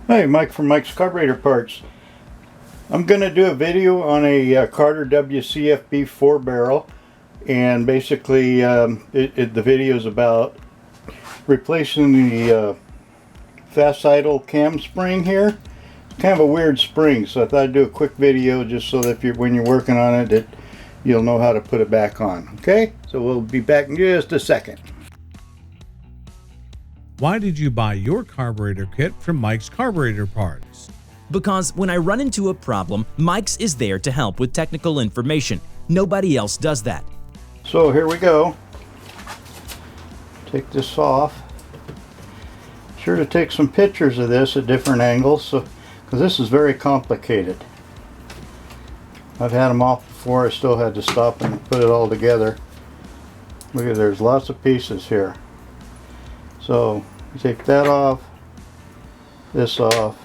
Hi, Mike from Mike's Carburetor Parts. I'm going to do a video on a Carter WCFB 4-barrel, and basically the video is about replacing the fast idle cam spring here. It's kind of a weird spring, so I thought I'd do a quick video just so that when you're working on it, that you'll know how to put it back on. Okay, so we'll be back in just a second. Why did you buy your carburetor kit from Mike's Carburetor Parts? Because when I run into a problem, Mike's is there to help with technical information. Nobody else does that. So here we go. Take this off. Sure to take some pictures of this at different angles, because this is very complicated. I've had them off before. I still had to stop and put it all together. Look at, there's lots of pieces here. So you take that off, this off,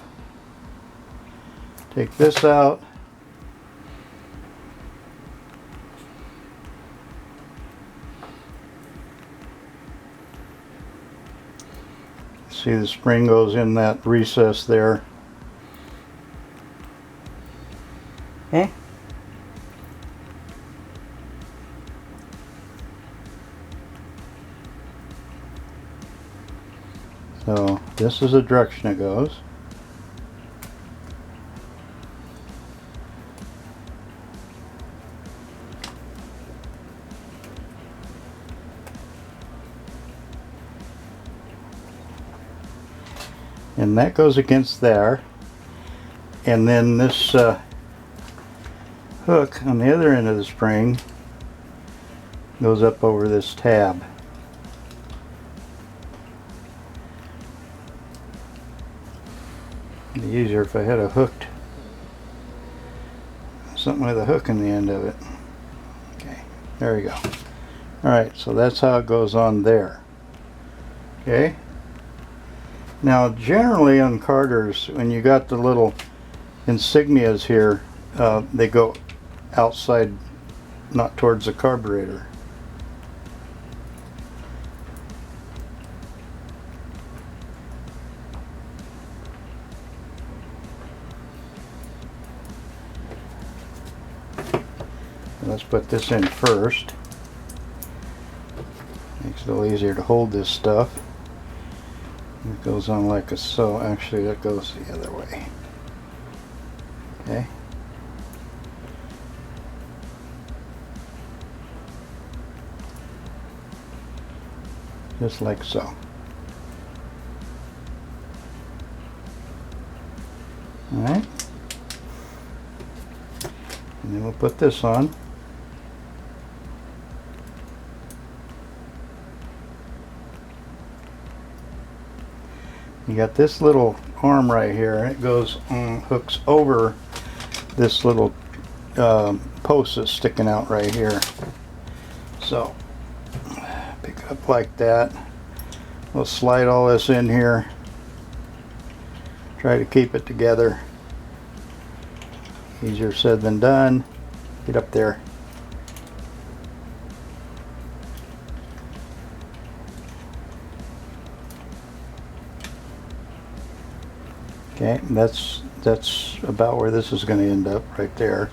take this out, see the spring goes in that recess there. Okay. So this is the direction it goes. And that goes against there. And then this hook on the other end of the spring goes up over this tab. It'd be easier if I had something with a hook in the end of it. Okay, there we go. Alright, so that's how it goes on there. Okay. Now generally on Carters, when you got the little insignias here, they go outside, not towards the carburetor. Let's put this in first. Makes it a little easier to hold this stuff. It goes on like so. Actually, that goes the other way. Okay. Just like so. Alright. And then we'll put this on. You got this little arm right here. It goes on, hooks over this little post that's sticking out right here. So pick it up like that. We'll slide all this in here. Try to keep it together. Easier said than done. Get up there. Okay, that's about where this is going to end up, right there.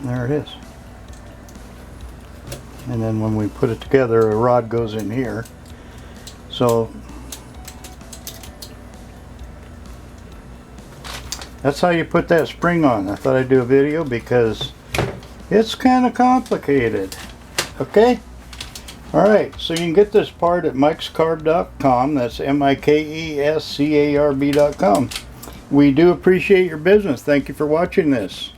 There it is. And then when we put it together, a rod goes in here. So that's how you put that spring on. I thought I'd do a video because It's kind of complicated. Okay? Alright, so you can get this part at mikescarb.com. That's MIKESCARB.com. We do appreciate your business. Thank you for watching this.